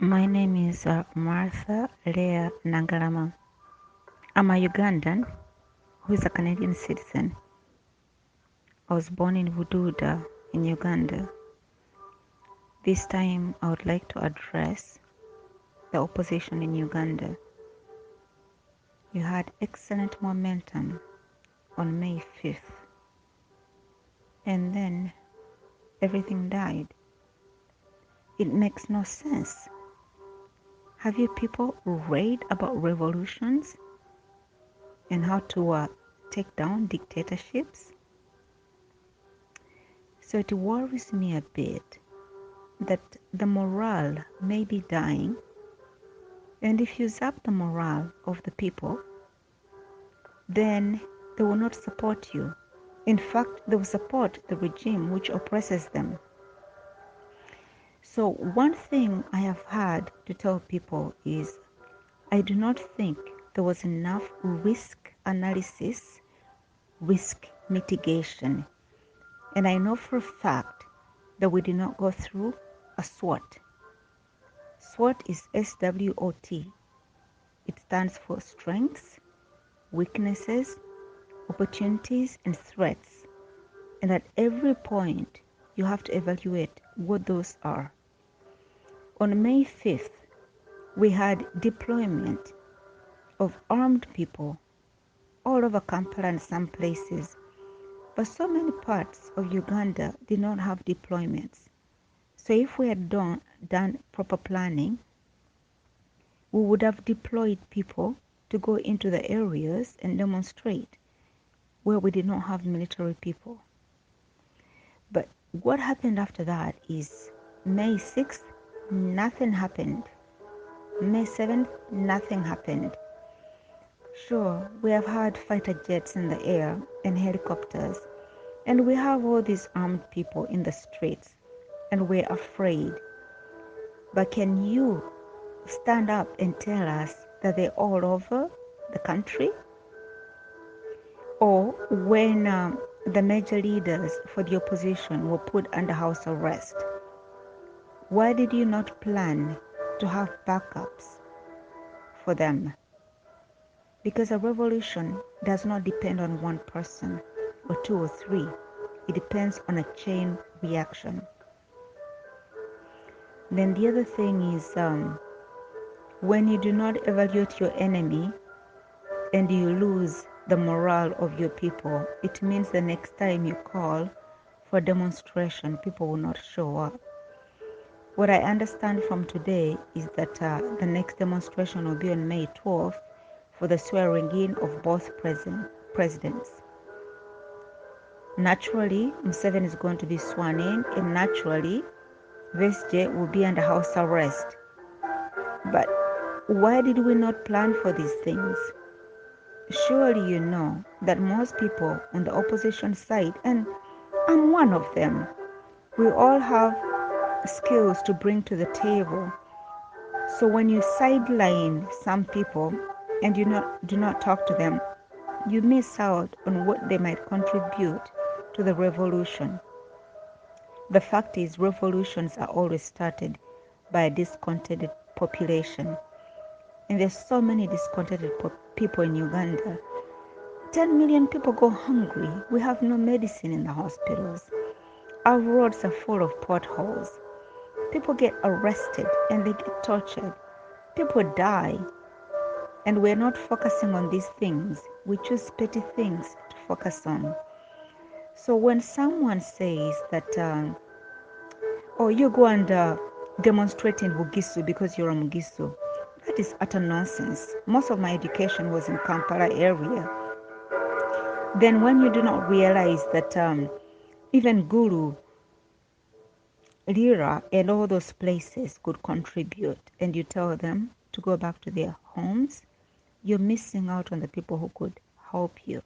My name is Martha Leah Nangalama. I'm a Ugandan who is a Canadian citizen. I was born in Bududa in Uganda. This time I would like to address the opposition in Uganda. You had excellent momentum on May 5th, and then everything died. It makes no sense. Have you people read about revolutions and how to take down dictatorships? So it worries me a bit that the morale may be dying, and if you zap the morale of the people, then they will not support you. In fact, they will support the regime which oppresses them. So one thing I have had to tell people is I do not think there was enough risk analysis, risk mitigation. And I know for a fact that we did not go through a SWOT. SWOT is SWOT. It stands for strengths, weaknesses, opportunities, and threats. And at every point, you have to evaluate what those are. On May 5th, we had deployment of armed people all over Kampala and some places. But so many parts of Uganda did not have deployments. So if we had done proper planning, we would have deployed people to go into the areas and demonstrate where we did not have military people. But what happened after that is May 6th, nothing happened. May 7th, nothing happened. Sure, we have had fighter jets in the air and helicopters, and we have all these armed people in the streets, and we're afraid. But can you stand up and tell us that they're all over the country? Or when the major leaders for the opposition were put under house arrest, why did you not plan to have backups for them? Because a revolution does not depend on one person or two or three. It depends on a chain reaction. Then the other thing is when you do not evaluate your enemy and you lose the morale of your people, it means the next time you call for demonstration, people will not show up. What I understand from today is that the next demonstration will be on May 12th for the swearing in of both presidents. Naturally, Museveni is going to be sworn in, and naturally, Besigye will be under house arrest. But why did we not plan for these things? Surely you know that most people on the opposition side, and I'm one of them, we all have skills to bring to the table. So when you sideline some people and you do not talk to them, you miss out on what they might contribute to the revolution. The fact is, revolutions are always started by a discontented population. And there's so many discontented people in Uganda. 10 million people go hungry. We have no medicine in the hospitals. Our roads are full of potholes. People get arrested and they get tortured. People die. And we're not focusing on these things. We choose petty things to focus on. So when someone says that, oh, you go and demonstrate in Bugisu because you're a Mugisu, that is utter nonsense. Most of my education was in Kampala area. Then when you do not realize that even Gulu, Lira, and all those places could contribute, and you tell them to go back to their homes, you're missing out on the people who could help you.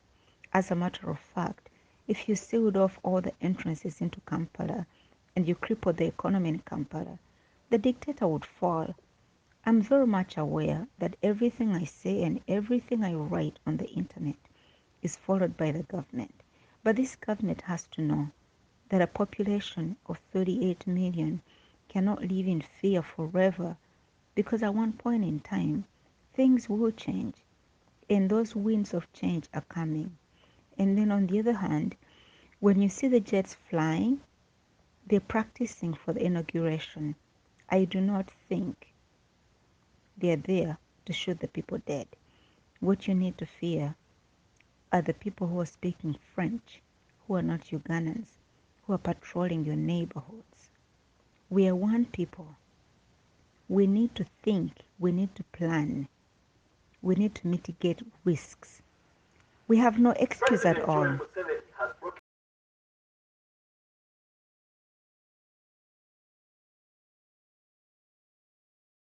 As a matter of fact, if you sealed off all the entrances into Kampala and you crippled the economy in Kampala, the dictator would fall. I'm very much aware that everything I say and everything I write on the internet is followed by the government. But this government has to know that a population of 38 million cannot live in fear forever Because at one point in time, things will change, and those winds of change are coming. And then on the other hand, when you see the jets flying, they're practicing for the inauguration. I do not think they're there to shoot the people dead. What you need to fear are the people who are speaking French, who are not Ugandans, who are patrolling your neighborhoods. We are one people. We need to think, we need to plan, we need to mitigate risks. We have no excuse at all.